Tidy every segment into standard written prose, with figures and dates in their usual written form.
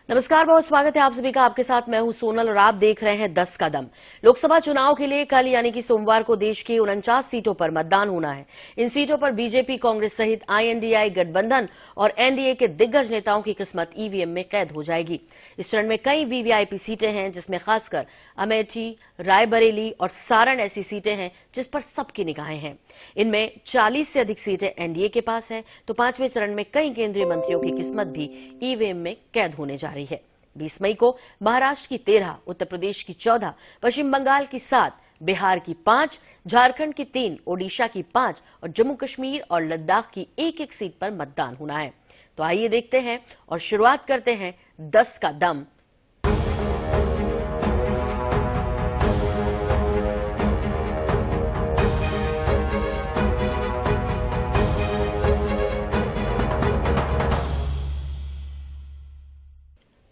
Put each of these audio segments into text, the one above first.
नमस्कार, बहुत स्वागत है आप सभी का। आपके साथ मैं हूं सोनल और आप देख रहे हैं 10 कदम। लोकसभा चुनाव के लिए कल यानी कि सोमवार को देश की 49 सीटों पर मतदान होना है। इन सीटों पर बीजेपी, कांग्रेस सहित आईएनडीआई गठबंधन और एनडीए के दिग्गज नेताओं की किस्मत ईवीएम में कैद हो जाएगी। इस चरण में कई वीवीआईपी सीटें हैं, जिसमें खासकर अमेठी, रायबरेली और सारण ऐसी सीटें हैं जिस पर सबकी निगाहें हैं। इनमें 40 से अधिक सीटें एनडीए के पास है, तो 5वें चरण में कई केंद्रीय मंत्रियों की किस्मत भी ईवीएम में कैद होने जा रही है। 20 मई को महाराष्ट्र की 13, उत्तर प्रदेश की 14, पश्चिम बंगाल की 7, बिहार की 5, झारखंड की 3, ओडिशा की 5 और जम्मू कश्मीर और लद्दाख की एक सीट पर मतदान होना है। तो आइए देखते हैं और शुरुआत करते हैं 10 का दम।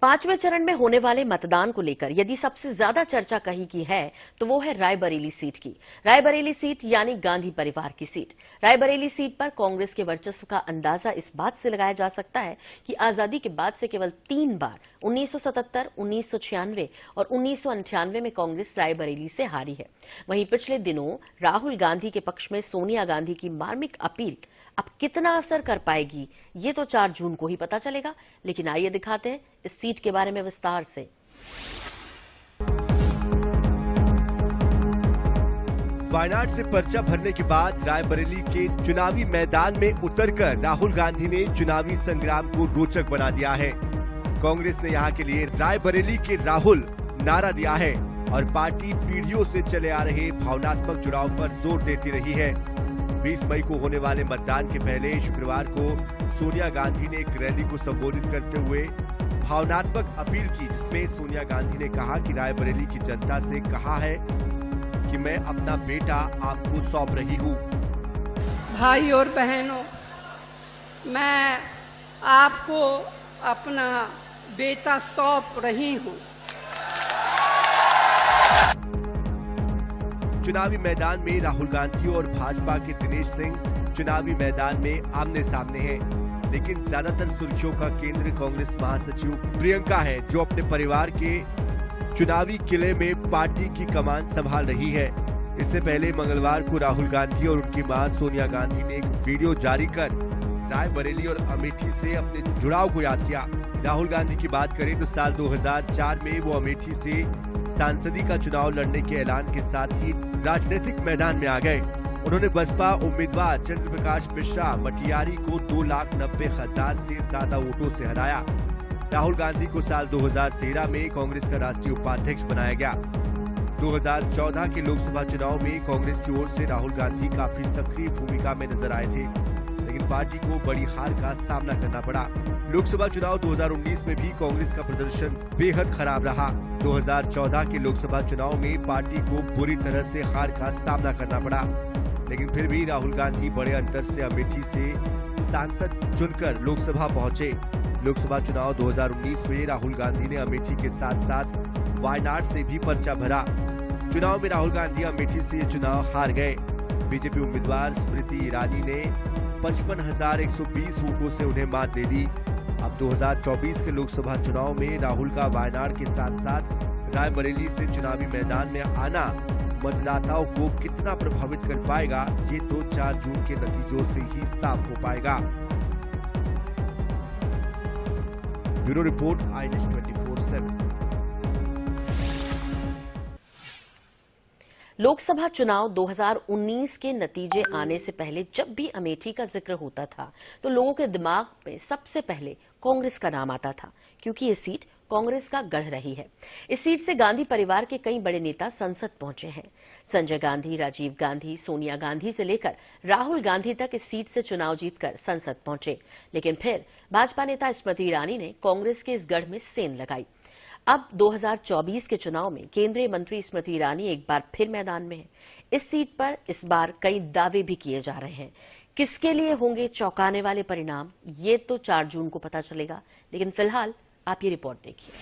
पांचवें चरण में होने वाले मतदान को लेकर यदि सबसे ज्यादा चर्चा कहीं की है तो वो है रायबरेली सीट की। रायबरेली सीट यानी गांधी परिवार की सीट। रायबरेली सीट पर कांग्रेस के वर्चस्व का अंदाजा इस बात से लगाया जा सकता है कि आजादी के बाद से केवल 3 बार 1977, 1996 और 1998 में कांग्रेस रायबरेली से हारी है। वहीं पिछले दिनों राहुल गांधी के पक्ष में सोनिया गांधी की मार्मिक अपील अब कितना असर कर पाएगी, ये तो 4 जून को ही पता चलेगा। लेकिन आइए दिखाते हैं इस सीट के बारे में विस्तार से। वायनाड से पर्चा भरने के बाद रायबरेली के चुनावी मैदान में उतरकर राहुल गांधी ने चुनावी संग्राम को रोचक बना दिया है। कांग्रेस ने यहां के लिए रायबरेली के राहुल नारा दिया है और पार्टी पीढ़ियों से चले आ रहे भावनात्मक जुड़ाव पर जोर देती रही है। 20 मई को होने वाले मतदान के पहले शुक्रवार को सोनिया गांधी ने एक रैली को संबोधित करते हुए भावनात्मक अपील की, जिसमें सोनिया गांधी ने कहा कि रायबरेली की जनता से कहा है कि मैं अपना बेटा आपको सौंप रही हूँ। भाई और बहनों, मैं आपको अपना बेटा सौंप रही हूँ। चुनावी मैदान में राहुल गांधी और भाजपा के दिनेश सिंह चुनावी मैदान में आमने सामने हैं, लेकिन ज्यादातर सुर्खियों का केंद्र कांग्रेस महासचिव प्रियंका है, जो अपने परिवार के चुनावी किले में पार्टी की कमान संभाल रही है। इससे पहले मंगलवार को राहुल गांधी और उनकी मां सोनिया गांधी ने एक वीडियो जारी कर रायबरेली और अमेठी से अपने जुड़ाव को याद किया। राहुल गांधी की बात करें तो साल 2004 में वो अमेठी से सांसदी का चुनाव लड़ने के ऐलान के साथ ही राजनीतिक मैदान में आ गए। उन्होंने बसपा उम्मीदवार चंद्र प्रकाश मिश्रा मटियारी को 2,90,000 से ज्यादा वोटों से हराया। राहुल गांधी को साल 2013 में कांग्रेस का राष्ट्रीय उपाध्यक्ष बनाया गया। 2014 के लोकसभा चुनाव में कांग्रेस की ओर से राहुल गांधी काफी सक्रिय भूमिका में नजर आए थे, लेकिन पार्टी को बड़ी हार का सामना करना पड़ा। लोकसभा चुनाव 2019 में भी कांग्रेस का प्रदर्शन बेहद खराब रहा। 2014 के लोकसभा चुनाव में पार्टी को बुरी तरह से हार का सामना करना पड़ा, लेकिन फिर भी राहुल गांधी बड़े अंतर से अमेठी से सांसद चुनकर लोकसभा पहुंचे। लोकसभा चुनाव 2019 में राहुल गांधी ने अमेठी के साथ साथ वायनाड से भी पर्चा भरा। चुनाव में राहुल गांधी अमेठी से ये चुनाव हार गए। बीजेपी उम्मीदवार स्मृति ईरानी ने 55,120 वोटों से उन्हें मात दे दी। अब 2024 के लोकसभा चुनाव में राहुल का वायनाड के साथ साथ रायबरेली से चुनावी मैदान में आना मतदाताओं को कितना प्रभावित कर पाएगा, ये तो 4 जून के नतीजों से ही साफ हो पाएगा। Bureau report, INS 24/7। लोकसभा चुनाव 2019 के नतीजे आने से पहले जब भी अमेठी का जिक्र होता था तो लोगों के दिमाग में सबसे पहले कांग्रेस का नाम आता था, क्योंकि ये सीट कांग्रेस का गढ़ रही है। इस सीट से गांधी परिवार के कई बड़े नेता संसद पहुंचे हैं। संजय गांधी, राजीव गांधी, सोनिया गांधी से लेकर राहुल गांधी तक इस सीट से चुनाव जीतकर संसद पहुंचे। लेकिन फिर भाजपा नेता स्मृति ईरानी ने कांग्रेस के इस गढ़ में सेंध लगाई। अब 2024 के चुनाव में केंद्रीय मंत्री स्मृति ईरानी एक बार फिर मैदान में है। इस सीट पर इस बार कई दावे भी किए जा रहे हैं। किसके लिए होंगे चौंकाने वाले परिणाम, ये तो 4 जून को पता चलेगा। लेकिन फिलहाल आप ये रिपोर्ट देखिए।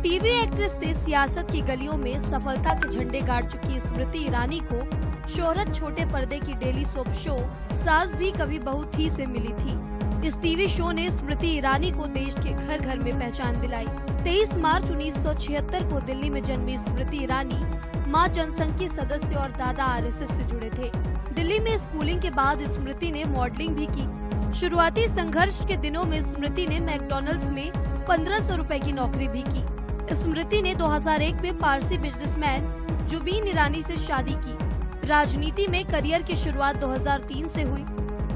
टीवी एक्ट्रेस से सियासत की गलियों में सफलता के झंडे गाड़ चुकी स्मृति ईरानी को शोहरत छोटे पर्दे की डेली सोप शो सास भी कभी बहू थी से मिली थी। इस टीवी शो ने स्मृति ईरानी को देश के घर घर में पहचान दिलाई। 23 मार्च 1976 को दिल्ली में जन्मी स्मृति ईरानी मां जनसंघ की सदस्य और दादा आरएसएस से जुड़े थे। दिल्ली में स्कूलिंग के बाद स्मृति ने मॉडलिंग भी की। शुरुआती संघर्ष के दिनों में स्मृति ने मैकडॉनल्ड्स में 1500 रुपए की नौकरी भी की। स्मृति ने 2001 में पारसी बिजनेसमैन जुबीन ईरानी से शादी की। राजनीति में करियर की शुरुआत 2003 से हुई,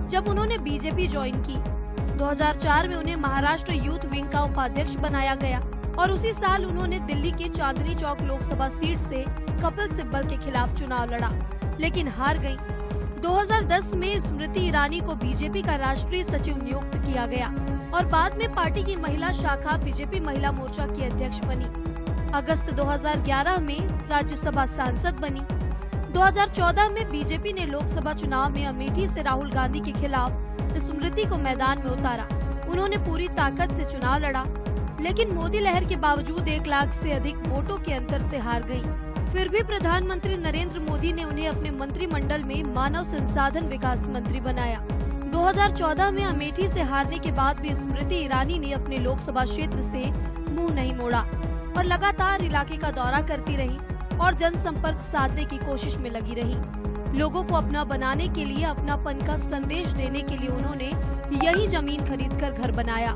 जब उन्होंने बीजेपी ज्वाइन की। 2004 में उन्हें महाराष्ट्र यूथ विंग का उपाध्यक्ष बनाया गया और उसी साल उन्होंने दिल्ली के चांदनी चौक लोकसभा सीट से कपिल सिब्बल के खिलाफ चुनाव लड़ा, लेकिन हार गयी। 2010 में स्मृति ईरानी को बीजेपी का राष्ट्रीय सचिव नियुक्त किया गया और बाद में पार्टी की महिला शाखा बीजेपी महिला मोर्चा की अध्यक्ष बनी। अगस्त 2011 में राज्यसभा सांसद बनी। 2014 में बीजेपी ने लोकसभा चुनाव में अमेठी से राहुल गांधी के खिलाफ स्मृति को मैदान में उतारा। उन्होंने पूरी ताकत से चुनाव लड़ा, लेकिन मोदी लहर के बावजूद 1 लाख से अधिक वोटों के अंतर से हार गयी। फिर भी प्रधानमंत्री नरेंद्र मोदी ने उन्हें अपने मंत्रिमंडल में मानव संसाधन विकास मंत्री बनाया। 2014 में अमेठी से हारने के बाद भी स्मृति ईरानी ने अपने लोकसभा क्षेत्र से मुंह नहीं मोड़ा और लगातार इलाके का दौरा करती रही और जनसंपर्क साधने की कोशिश में लगी रही। लोगों को अपना बनाने के लिए, अपनापन का संदेश देने के लिए उन्होंने यही जमीन खरीदकर घर बनाया।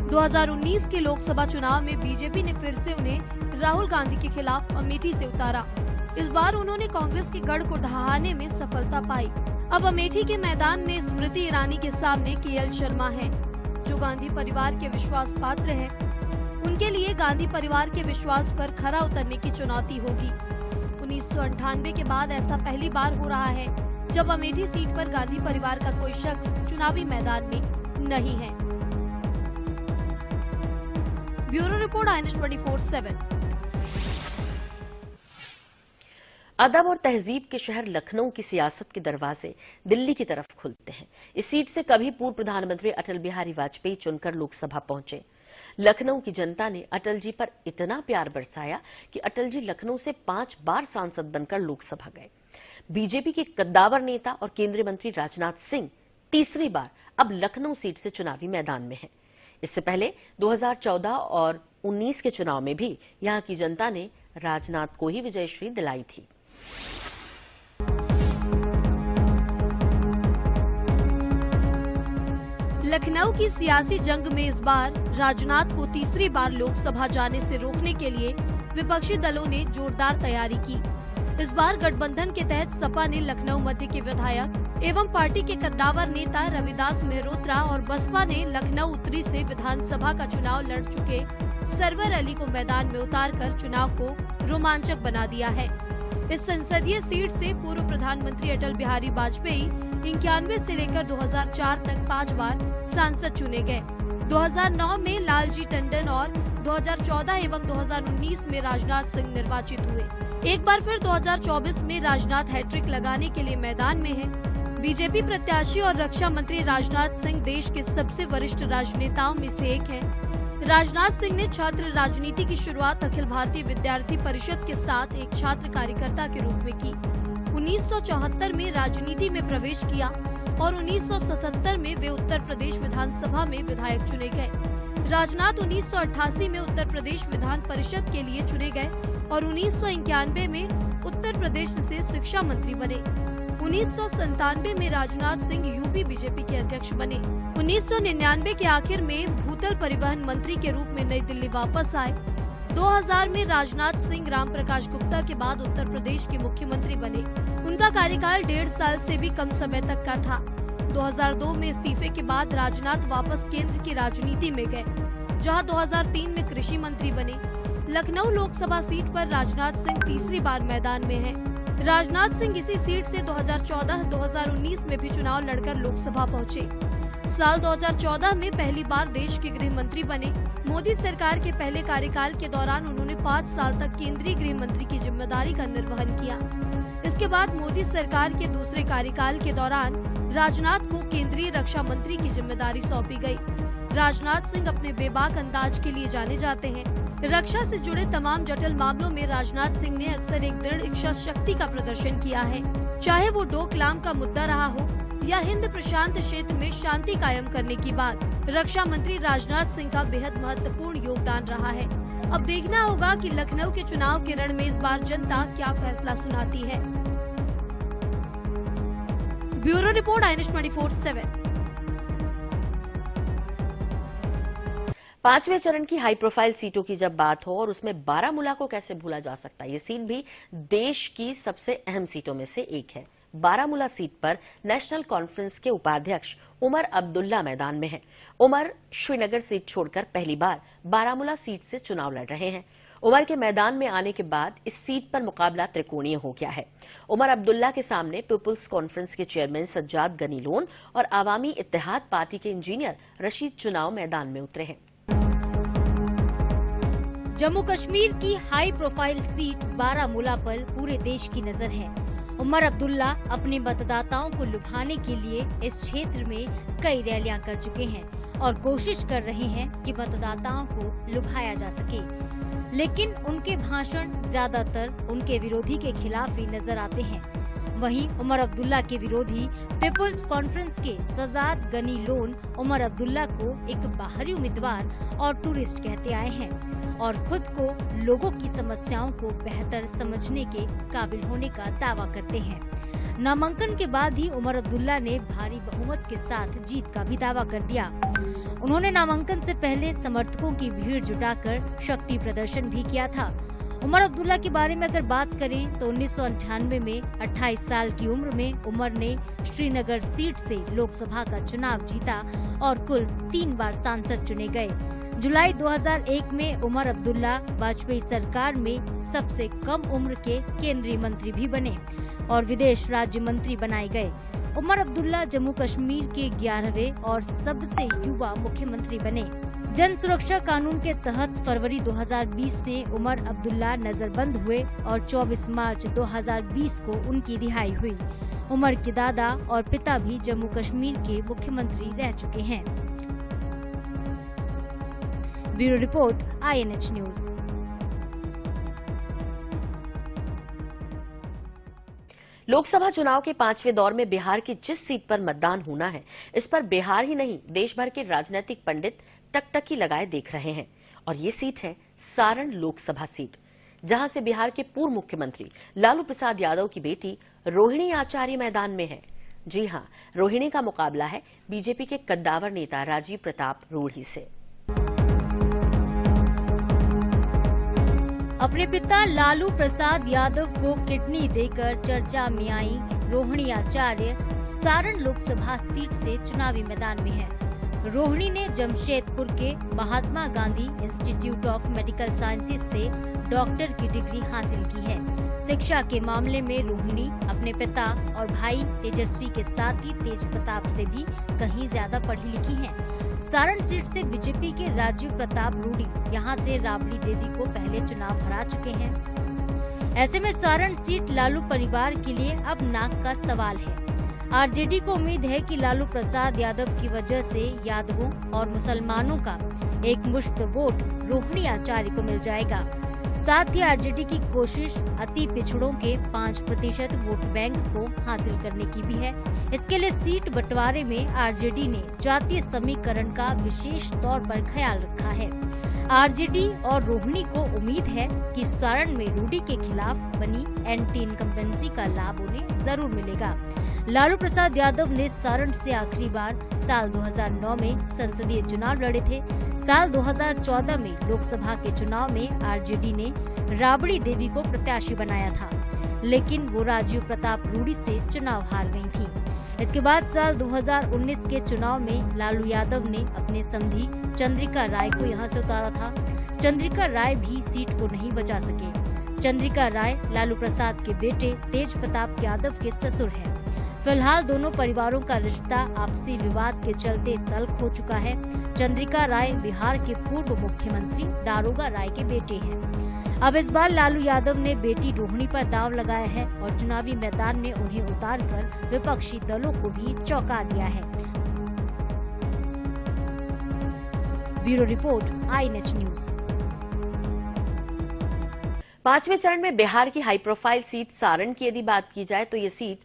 2019 के लोकसभा चुनाव में बीजेपी ने फिर से उन्हें राहुल गांधी के खिलाफ अमेठी से उतारा। इस बार उन्होंने कांग्रेस के गढ़ को ढहाने में सफलता पाई। अब अमेठी के मैदान में स्मृति ईरानी के सामने केएल शर्मा हैं, जो गांधी परिवार के विश्वास पात्र हैं। उनके लिए गांधी परिवार के विश्वास पर खरा उतरने की चुनौती होगी। 1998 के बाद ऐसा पहली बार हो रहा है जब अमेठी सीट पर गांधी परिवार का कोई शख्स चुनावी मैदान में नहीं है। Bureau report INS 24/7। अदब और तहजीब के शहर लखनऊ की सियासत के दरवाजे दिल्ली की तरफ खुलते हैं। इस सीट से कभी पूर्व प्रधानमंत्री अटल बिहारी वाजपेयी चुनकर लोकसभा पहुंचे। लखनऊ की जनता ने अटल जी पर इतना प्यार बरसाया कि अटल जी लखनऊ से 5 बार सांसद बनकर लोकसभा गए। बीजेपी के कद्दावर नेता और केंद्रीय मंत्री राजनाथ सिंह तीसरी बार अब लखनऊ सीट से चुनावी मैदान में हैं। इससे पहले 2014 और 19 के चुनाव में भी यहां की जनता ने राजनाथ को ही विजयश्री दिलाई थी। लखनऊ की सियासी जंग में इस बार राजनाथ को तीसरी बार लोकसभा जाने से रोकने के लिए विपक्षी दलों ने जोरदार तैयारी की। इस बार गठबंधन के तहत सपा ने लखनऊ मध्य के विधायक एवं पार्टी के कद्दावर नेता रविदास मेहरोत्रा और बसपा ने लखनऊ उत्तरी से विधानसभा का चुनाव लड़ चुके सरवर अली को मैदान में उतारकर चुनाव को रोमांचक बना दिया है। इस संसदीय सीट से पूर्व प्रधानमंत्री अटल बिहारी वाजपेयी 91 से लेकर 2004 तक 5 बार सांसद चुने गए। 2009 में लालजी टंडन और 2014 एवं 2019 में राजनाथ सिंह निर्वाचित हुए। एक बार फिर 2024 में राजनाथ हैट्रिक लगाने के लिए मैदान में हैं। बीजेपी प्रत्याशी और रक्षा मंत्री राजनाथ सिंह देश के सबसे वरिष्ठ राजनेताओं में से एक हैं। राजनाथ सिंह ने छात्र राजनीति की शुरुआत अखिल भारतीय विद्यार्थी परिषद के साथ एक छात्र कार्यकर्ता के रूप में की। 1974 में राजनीति में प्रवेश किया और 1977 में वे उत्तर प्रदेश विधानसभा में विधायक चुने गए। राजनाथ 1988 में उत्तर प्रदेश विधान परिषद के लिए चुने गए और 1991 में उत्तर प्रदेश से शिक्षा मंत्री बने। 1997 में राजनाथ सिंह यूपी बीजेपी के अध्यक्ष बने। 1999 के आखिर में भूतल परिवहन मंत्री के रूप में नई दिल्ली वापस आए। 2000 में राजनाथ सिंह राम प्रकाश गुप्ता के बाद उत्तर प्रदेश के मुख्यमंत्री बने। उनका कार्यकाल 1.5 साल से भी कम समय तक का था। 2002 में इस्तीफे के बाद राजनाथ वापस केंद्र की राजनीति में गए, जहां 2003 में कृषि मंत्री बने। लखनऊ लोकसभा सीट पर राजनाथ सिंह तीसरी बार मैदान में हैं। राजनाथ सिंह इसी सीट से 2014-2019 में भी चुनाव लड़कर लोकसभा पहुंचे। साल 2014 में पहली बार देश के गृह मंत्री बने। मोदी सरकार के पहले कार्यकाल के दौरान उन्होंने 5 साल तक केंद्रीय गृह मंत्री की जिम्मेदारी का निर्वहन किया। इसके बाद मोदी सरकार के दूसरे कार्यकाल के दौरान राजनाथ को केंद्रीय रक्षा मंत्री की जिम्मेदारी सौंपी गई। राजनाथ सिंह अपने बेबाक अंदाज के लिए जाने जाते हैं। रक्षा से जुड़े तमाम जटिल मामलों में राजनाथ सिंह ने अक्सर एक दृढ़ इच्छा शक्ति का प्रदर्शन किया है। चाहे वो डोकलाम का मुद्दा रहा हो या हिंद प्रशांत क्षेत्र में शांति कायम करने की बात। रक्षा मंत्री राजनाथ सिंह का बेहद महत्वपूर्ण योगदान रहा है। अब देखना होगा कि लखनऊ के चुनाव के रण में इस बार जनता क्या फैसला सुनाती है। Bureau report INS 24/7। 5वें चरण की हाई प्रोफाइल सीटों की जब बात हो और उसमें बारामूला को कैसे भूला जा सकता है। ये सीट भी देश की सबसे अहम सीटों में से एक है। बारामूला सीट पर नेशनल कॉन्फ्रेंस के उपाध्यक्ष उमर अब्दुल्ला मैदान में हैं। उमर श्रीनगर सीट छोड़कर पहली बार बारामूला सीट से चुनाव लड़ रहे हैं। उमर के मैदान में आने के बाद इस सीट पर मुकाबला त्रिकोणीय हो गया है। उमर अब्दुल्ला के सामने पीपुल्स कॉन्फ्रेंस के चेयरमैन सज्जाद गनी लोन और आवामी इत्तेहाद पार्टी के इंजीनियर रशीद चुनाव मैदान में उतरे हैं। जम्मू कश्मीर की हाई प्रोफाइल सीट बारामूला पर पूरे देश की नजर है। उमर अब्दुल्ला अपने मतदाताओं को लुभाने के लिए इस क्षेत्र में कई रैलियां कर चुके हैं और कोशिश कर रहे हैं कि मतदाताओं को लुभाया जा सके, लेकिन उनके भाषण ज्यादातर उनके विरोधी के खिलाफ ही नजर आते हैं। वहीं उमर अब्दुल्ला के विरोधी पीपुल्स कॉन्फ्रेंस के सज्जाद गनी लोन उमर अब्दुल्ला को एक बाहरी उम्मीदवार और टूरिस्ट कहते आए हैं और खुद को लोगों की समस्याओं को बेहतर समझने के काबिल होने का दावा करते हैं। नामांकन के बाद ही उमर अब्दुल्ला ने भारी बहुमत के साथ जीत का भी दावा कर दिया। उन्होंने नामांकन से पहले समर्थकों की भीड़ जुटाकर शक्ति प्रदर्शन भी किया था। उमर अब्दुल्ला के बारे में अगर बात करें तो 1998 में 28 साल की उम्र में उमर ने श्रीनगर सीट से लोकसभा का चुनाव जीता और कुल 3 बार सांसद चुने गए। जुलाई 2001 में उमर अब्दुल्ला वाजपेयी सरकार में सबसे कम उम्र के केंद्रीय मंत्री भी बने और विदेश राज्य मंत्री बनाए गए। उमर अब्दुल्ला जम्मू कश्मीर के 11वें और सबसे युवा मुख्यमंत्री बने। जन सुरक्षा कानून के तहत फरवरी 2020 में उमर अब्दुल्ला नजरबंद हुए और 24 मार्च 2020 को उनकी रिहाई हुई। उमर के दादा और पिता भी जम्मू कश्मीर के मुख्यमंत्री रह चुके हैं। Bureau report INH news. Lok Sabha चुनाव के 5वें दौर में बिहार की जिस सीट पर मतदान होना है, इस पर बिहार ही नहीं देश भर के राजनीतिक पंडित टकटकी लगाए देख रहे हैं और ये सीट है सारण लोकसभा सीट, जहां से बिहार के पूर्व मुख्यमंत्री लालू प्रसाद यादव की बेटी रोहिणी आचार्य मैदान में है। जी हां, रोहिणी का मुकाबला है बीजेपी के कद्दावर नेता राजीव प्रताप रूढ़ी से। अपने पिता लालू प्रसाद यादव को किडनी देकर चर्चा में आई रोहिणी आचार्य सारण लोकसभा सीट से चुनावी मैदान में है। रोहिणी ने जमशेदपुर के Mahatma Gandhi institute of medical sciences से डॉक्टर की डिग्री हासिल की है। शिक्षा के मामले में रोहिणी अपने पिता और भाई तेजस्वी के साथ ही तेज प्रताप से भी कहीं ज्यादा पढ़ी लिखी हैं। सारण सीट से बीजेपी के राजीव प्रताप रूढ़ी यहां से राबड़ी देवी को पहले चुनाव हरा चुके हैं। ऐसे में सारण सीट लालू परिवार के लिए अब नाक का सवाल है। आरजेडी को उम्मीद है कि लालू प्रसाद यादव की वजह से यादवों और मुसलमानों का एक मुश्त वोट रोहिणी आचार्य को मिल जाएगा। साथ ही आरजेडी की कोशिश अति पिछड़ों के 5% वोट बैंक को हासिल करने की भी है। इसके लिए सीट बंटवारे में आरजेडी ने जातीय समीकरण का विशेष तौर पर ख्याल रखा है। आरजेडी और रोहिणी को उम्मीद है कि सारण में रूडी के खिलाफ बनी एंटी इनकम्बेंसी का लाभ उन्हें जरूर मिलेगा। लालू प्रसाद यादव ने सारण से आखिरी बार साल 2009 में संसदीय चुनाव लड़े थे। साल 2014 में लोकसभा के चुनाव में आरजेडी ने राबड़ी देवी को प्रत्याशी बनाया था, लेकिन वो राजीव प्रताप रूढ़ी से चुनाव हार गई थी। इसके बाद साल 2019 के चुनाव में लालू यादव ने अपने समधी चंद्रिका राय को यहां से उतारा था। चंद्रिका राय भी सीट को नहीं बचा सके। चंद्रिका राय लालू प्रसाद के बेटे तेज प्रताप यादव के ससुर हैं। फिलहाल दोनों परिवारों का रिश्ता आपसी विवाद के चलते तल्ख हो चुका है। चंद्रिका राय बिहार के पूर्व मुख्यमंत्री दारोगा राय के बेटे हैं। अब इस बार लालू यादव ने बेटी रोहिणी पर दांव लगाया है और चुनावी मैदान में उन्हें उतारकर विपक्षी दलों को भी चौंका दिया है। Bureau report INH news. पांचवें चरण में बिहार की हाई प्रोफाइल सीट सारण की यदि बात की जाए तो ये सीट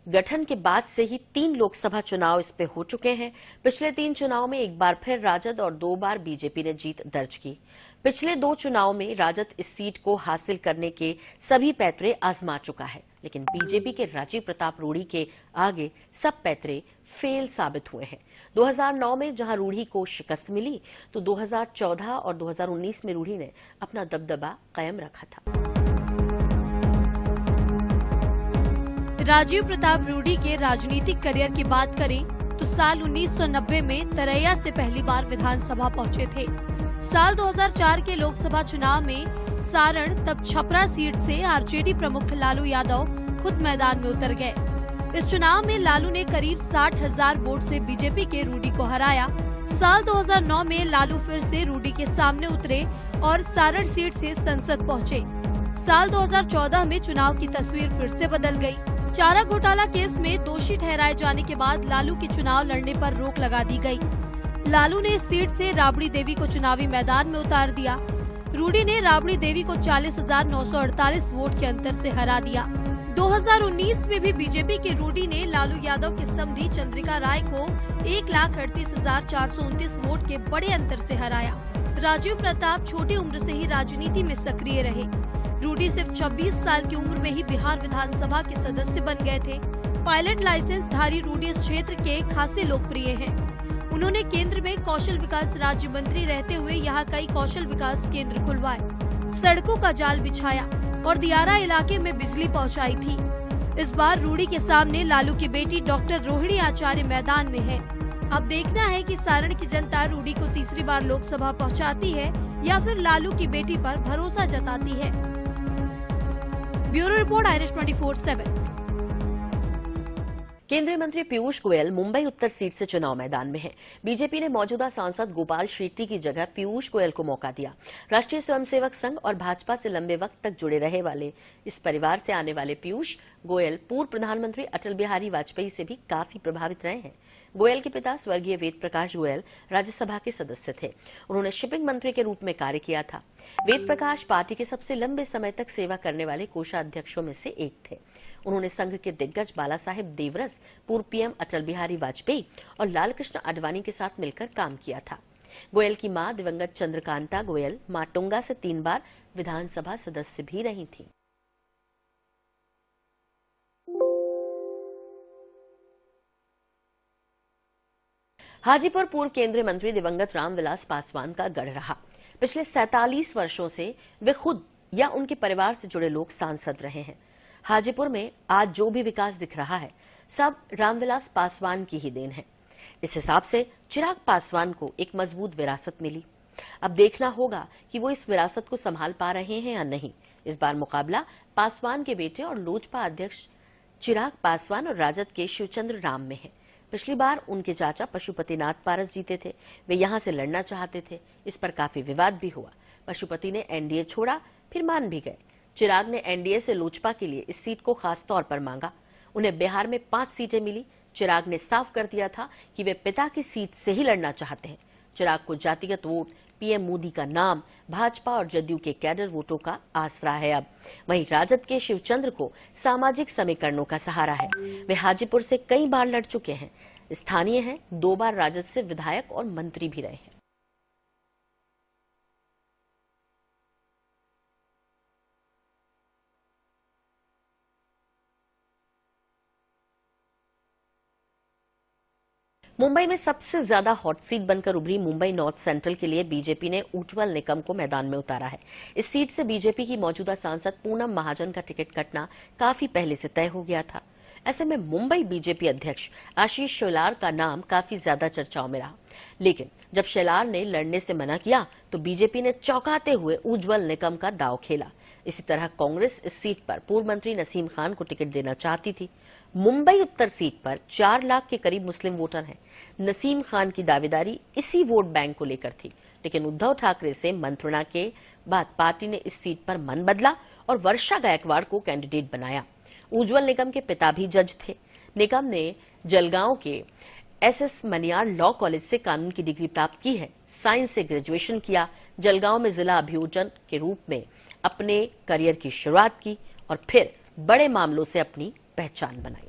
गठन के बाद से ही 3 लोकसभा चुनाव इस पे हो चुके हैं। पिछले 3 चुनाव में एक बार फिर राजद और 2 बार बीजेपी ने जीत दर्ज की। पिछले 2 चुनाव में राजद इस सीट को हासिल करने के सभी पैतरे आजमा चुका है, लेकिन बीजेपी के राजीव प्रताप रूडी के आगे सब पैतरे फेल साबित हुए हैं। 2009 में जहां रूडी को शिकस्त मिली तो 2014 और 2019 में रूडी ने अपना दबदबा कायम रखा था। राजीव प्रताप रूडी के राजनीतिक करियर की बात करें तो साल 1990 में तरैया से पहली बार विधानसभा पहुंचे थे। साल 2004 के लोकसभा चुनाव में सारण तब छपरा सीट से आरजेडी प्रमुख लालू यादव खुद मैदान में उतर गए। इस चुनाव में लालू ने करीब 60,000 वोट से बीजेपी के रूडी को हराया। साल 2009 में लालू फिर से रूडी के सामने उतरे और सारण सीट से संसद पहुंचे। साल 2014 में चुनाव की तस्वीर फिर से बदल गई। चारा घोटाला केस में दोषी ठहराए जाने के बाद लालू के चुनाव लड़ने पर रोक लगा दी गई। लालू ने इस सीट से राबड़ी देवी को चुनावी मैदान में उतार दिया। रूडी ने राबड़ी देवी को 40,948 वोट के अंतर से हरा दिया। 2019 में भी बीजेपी के रूडी ने लालू यादव के समधी चंद्रिका राय को 1,38,429 वोट के बड़े अंतर से हराया। राजीव प्रताप छोटी उम्र से ही राजनीति में सक्रिय रहे। रूडी सिर्फ 26 साल की उम्र में ही बिहार विधानसभा के सदस्य बन गए थे। पायलट लाइसेंस धारी रूडी इस क्षेत्र के खासे लोकप्रिय हैं। उन्होंने केंद्र में कौशल विकास राज्य मंत्री रहते हुए यहाँ कई कौशल विकास केंद्र खुलवाए, सड़कों का जाल बिछाया और दियारा इलाके में बिजली पहुँचाई थी। इस बार रूडी के सामने लालू की बेटी डॉक्टर रोहिणी आचार्य मैदान में है। अब देखना है कि सारण की जनता रूडी को तीसरी बार लोकसभा पहुँचाती है या फिर लालू की बेटी पर भरोसा जताती है। Bureau report IRIS24/7। केंद्रीय मंत्री पीयूष गोयल मुंबई उत्तर सीट से चुनाव मैदान में हैं। बीजेपी ने मौजूदा सांसद गोपाल शेट्टी की जगह पीयूष गोयल को मौका दिया। राष्ट्रीय स्वयंसेवक संघ और भाजपा से लंबे वक्त तक जुड़े रहे वाले इस परिवार से आने वाले पीयूष गोयल पूर्व प्रधानमंत्री अटल बिहारी वाजपेयी से भी काफी प्रभावित रहे हैं। गोयल के पिता स्वर्गीय वेद प्रकाश गोयल राज्यसभा के सदस्य थे। उन्होंने शिपिंग मंत्री के रूप में कार्य किया था। वेद प्रकाश पार्टी के सबसे लंबे समय तक सेवा करने वाले कोषाध्यक्षों में से एक थे। उन्होंने संघ के दिग्गज बाला साहेब देवरस, पूर्व पीएम अटल बिहारी वाजपेयी और लालकृष्ण आडवाणी के साथ मिलकर काम किया था। गोयल की मां दिवंगत चंद्रकांता गोयल माटुंगा से 3 बार विधानसभा सदस्य भी रही थी। हाजीपुर पूर्व केंद्रीय मंत्री दिवंगत रामविलास पासवान का गढ़ रहा। पिछले 47 वर्षों से वे खुद या उनके परिवार से जुड़े लोग सांसद रहे हैं। हाजीपुर में आज जो भी विकास दिख रहा है सब रामविलास पासवान की ही देन है। इस हिसाब से चिराग पासवान को एक मजबूत विरासत मिली। अब देखना होगा कि वो इस विरासत को संभाल पा रहे हैं या नहीं। इस बार मुकाबला पासवान के बेटे और लोजपा अध्यक्ष चिराग पासवान और राजद के शिवचंद्र राम में है। पिछली बार उनके चाचा पशुपतिनाथ पारस जीते थे। वे यहां से लड़ना चाहते थे। इस पर काफी विवाद भी हुआ। पशुपति ने एनडीए छोड़ा, फिर मान भी गए। चिराग ने एनडीए से लोजपा के लिए इस सीट को खास तौर पर मांगा। उन्हें बिहार में 5 सीटें मिली। चिराग ने साफ कर दिया था कि वे पिता की सीट से ही लड़ना चाहते हैं। चिराग को जातिगत वोट, पीएम मोदी का नाम, भाजपा और जदयू के कैडर वोटों का आसरा है। अब वहीं राजद के शिवचंद्र को सामाजिक समीकरणों का सहारा है। वे हाजीपुर से कई बार लड़ चुके हैं, स्थानीय हैं, 2 बार राजद से विधायक और मंत्री भी रहे हैं। मुंबई में सबसे ज्यादा हॉट सीट बनकर उभरी मुंबई नॉर्थ सेंट्रल के लिए बीजेपी ने उज्ज्वल निकम को मैदान में उतारा है। इस सीट से बीजेपी की मौजूदा सांसद पूनम महाजन का टिकट कटना काफी पहले से तय हो गया था। ऐसे में मुंबई बीजेपी अध्यक्ष आशीष शेलार का नाम काफी ज्यादा चर्चाओं में रहा, लेकिन जब शेलार ने लड़ने से मना किया तो बीजेपी ने चौंकाते हुए उज्ज्वल निकम का दांव खेला। इसी तरह कांग्रेस इस सीट पर पूर्व मंत्री नसीम खान को टिकट देना चाहती थी। मुंबई उत्तर सीट पर 4 लाख के करीब मुस्लिम वोटर हैं। नसीम खान की दावेदारी इसी वोट बैंक को लेकर थी, लेकिन उद्धव ठाकरे से मंत्रणा के बाद पार्टी ने इस सीट पर मन बदला और वर्षा गायकवाड़ को कैंडिडेट बनाया। उज्ज्वल निकम के पिता भी जज थे। निकम ने जलगांव के SS मनियार लॉ कॉलेज से कानून की डिग्री प्राप्त की है। साइंस से ग्रेजुएशन किया। जलगांव में जिला अभियोजन के रूप में अपने करियर की शुरुआत की और फिर बड़े मामलों से अपनी पहचान बनाई।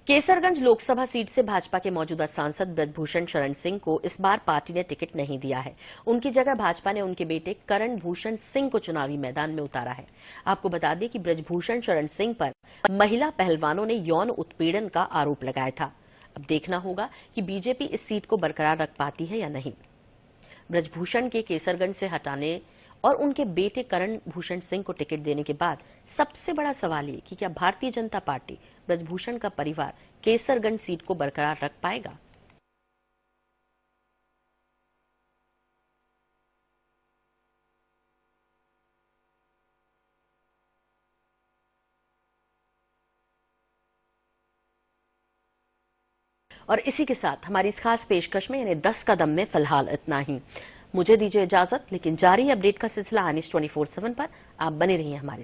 केसरगंज लोकसभा सीट से भाजपा के मौजूदा सांसद ब्रजभूषण शरण सिंह को इस बार पार्टी ने टिकट नहीं दिया है। उनकी जगह भाजपा ने उनके बेटे करण भूषण सिंह को चुनावी मैदान में उतारा है। आपको बता दें कि ब्रजभूषण शरण सिंह पर महिला पहलवानों ने यौन उत्पीड़न का आरोप लगाया था। अब देखना होगा कि बीजेपी इस सीट को बरकरार रख पाती है या नहीं। ब्रजभूषण के केसरगंज से हटाने और उनके बेटे करण भूषण सिंह को टिकट देने के बाद सबसे बड़ा सवाल ये कि क्या भारतीय जनता पार्टी ब्रजभूषण का परिवार केसरगंज सीट को बरकरार रख पाएगा। और इसी के साथ हमारी इस खास पेशकश में यानी 10 कदम में फिलहाल इतना ही। मुझे दीजिए इजाजत, लेकिन जारी अपडेट का सिलसिला IANS 24/7 पर आप बने रहिए हमारे